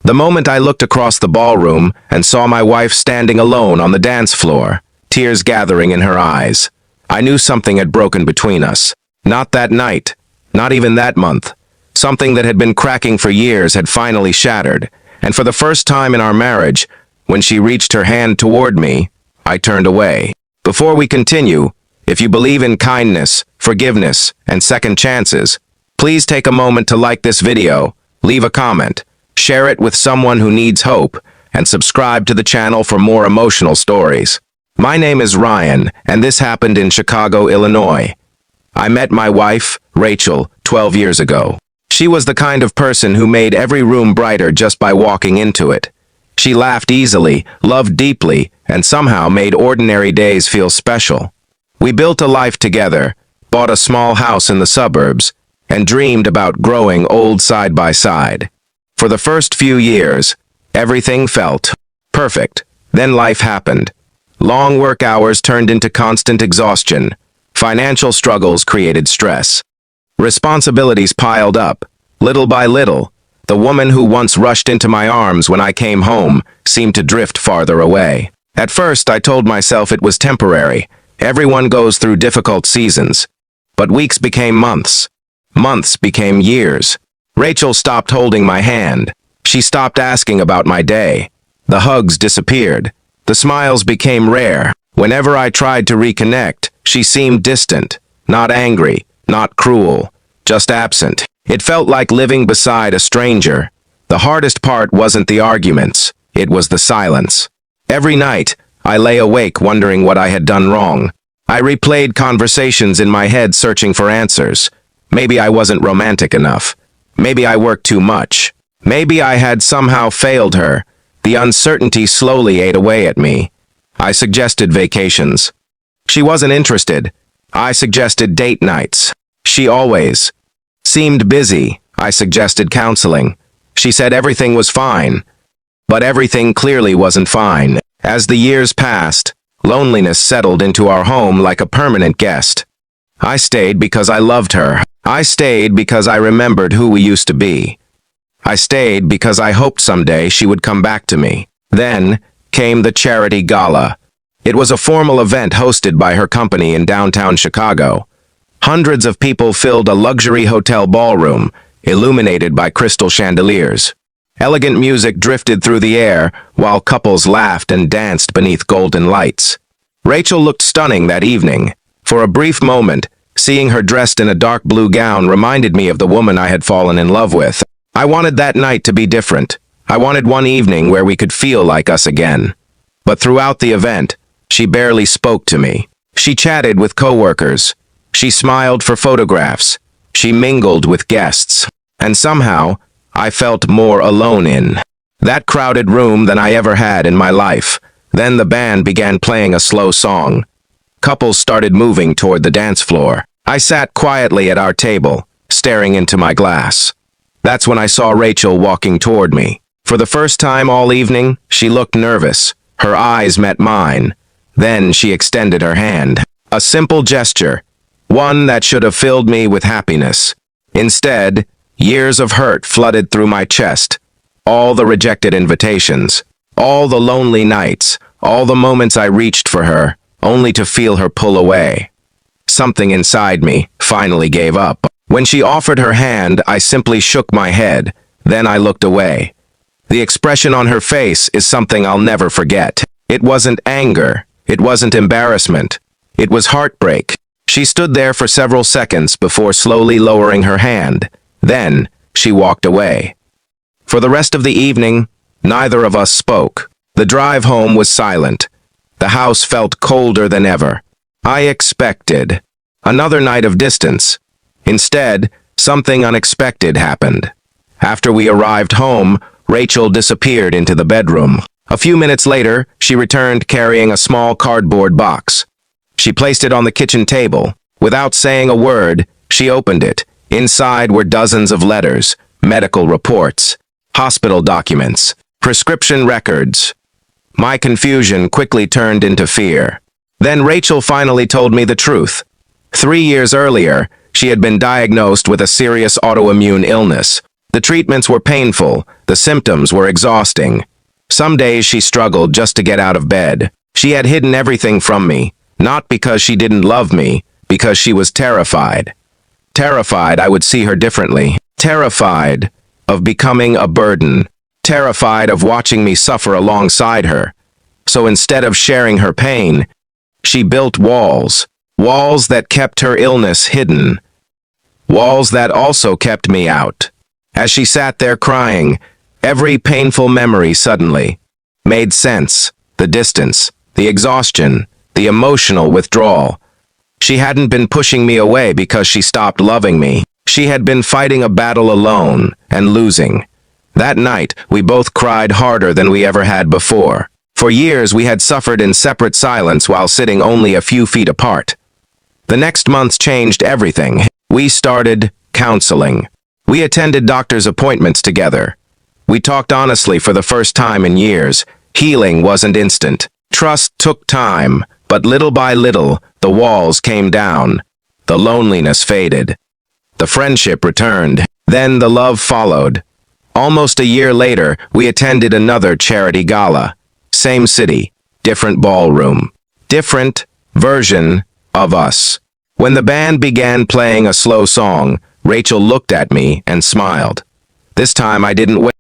The moment I looked across the ballroom and saw my wife standing alone on the dance floor, tears gathering in her eyes, I knew something had broken between us. Not that night, not even that month. Something that had been cracking for years had finally shattered, and for the first time in our marriage, when she reached her hand toward me, I turned away. Before we continue, if you believe in kindness, forgiveness, and second chances, please take a moment to like this video, leave a comment, share it with someone who needs hope, and subscribe to the channel for more emotional stories. My name is Ryan, and this happened in Chicago, Illinois. I met my wife, Rachel, 12 years ago. She was the kind of person who made every room brighter just by walking into it. She laughed easily, loved deeply, and somehow made ordinary days feel special. We built a life together, bought a small house in the suburbs, and dreamed about growing old side by side. For the first few years, everything felt perfect. Then life happened. Long work hours turned into constant exhaustion. Financial struggles created stress. Responsibilities piled up. Little by little, the woman who once rushed into my arms when I came home seemed to drift farther away. At first, I told myself it was temporary. Everyone goes through difficult seasons. But weeks became months. Months became years. Rachel stopped holding my hand. She stopped asking about my day. The hugs disappeared. The smiles became rare. Whenever I tried to reconnect, she seemed distant, not angry, not cruel, just absent. It felt like living beside a stranger. The hardest part wasn't the arguments, it was the silence. Every night, I lay awake wondering what I had done wrong. I replayed conversations in my head searching for answers. Maybe I wasn't romantic enough. Maybe I worked too much. Maybe I had somehow failed her. The uncertainty slowly ate away at me. I suggested vacations. She wasn't interested. I suggested date nights. She always seemed busy. I suggested counseling. She said everything was fine. But everything clearly wasn't fine. As the years passed, loneliness settled into our home like a permanent guest. I stayed because I loved her. I stayed because I remembered who we used to be. I stayed because I hoped someday she would come back to me. Then came the charity gala. It was a formal event hosted by her company in downtown Chicago. Hundreds of people filled a luxury hotel ballroom, illuminated by crystal chandeliers. Elegant music drifted through the air, while couples laughed and danced beneath golden lights. Rachel looked stunning that evening. For a brief moment, seeing her dressed in a dark blue gown reminded me of the woman I had fallen in love with. I wanted that night to be different. I wanted one evening where we could feel like us again. But throughout the event, she barely spoke to me. She chatted with coworkers. She smiled for photographs. She mingled with guests. And somehow, I felt more alone in that crowded room than I ever had in my life. Then the band began playing a slow song. Couples started moving toward the dance floor. I sat quietly at our table, staring into my glass. That's when I saw Rachel walking toward me. For the first time all evening, she looked nervous. Her eyes met mine. Then she extended her hand. A simple gesture, one that should have filled me with happiness. Instead, years of hurt flooded through my chest. All the rejected invitations, all the lonely nights, all the moments I reached for her, only to feel her pull away. Something inside me finally gave up. When she offered her hand, I simply shook my head. Then I looked away. The expression on her face is something I'll never forget. It wasn't anger. It wasn't embarrassment. It was heartbreak. She stood there for several seconds before slowly lowering her hand. Then, she walked away. For the rest of the evening, neither of us spoke. The drive home was silent. The house felt colder than ever. I expected another night of distance. Instead, something unexpected happened. After we arrived home, Rachel disappeared into the bedroom. A few minutes later, she returned carrying a small cardboard box. She placed it on the kitchen table. Without saying a word, she opened it. Inside were dozens of letters, medical reports, hospital documents, prescription records. My confusion quickly turned into fear. Then Rachel finally told me the truth. 3 years earlier, she had been diagnosed with a serious autoimmune illness. The treatments were painful, the symptoms were exhausting. Some days she struggled just to get out of bed. She had hidden everything from me, not because she didn't love me, because she was terrified. Terrified I would see her differently. Terrified of becoming a burden. Terrified of watching me suffer alongside her. So instead of sharing her pain, she built walls. Walls that kept her illness hidden. Walls that also kept me out. As she sat there crying, every painful memory suddenly made sense. The distance, the exhaustion, the emotional withdrawal. She hadn't been pushing me away because she stopped loving me. She had been fighting a battle alone and losing. That night, we both cried harder than we ever had before. For years, we had suffered in separate silence while sitting only a few feet apart. The next months changed everything. We started counseling. We attended doctor's appointments together. We talked honestly for the first time in years. Healing wasn't instant. Trust took time, but little by little, the walls came down. The loneliness faded. The friendship returned. Then the love followed. Almost a year later, we attended another charity gala. Same city, different ballroom. Different version of us. When the band began playing a slow song, Rachel looked at me and smiled. This time I didn't wait.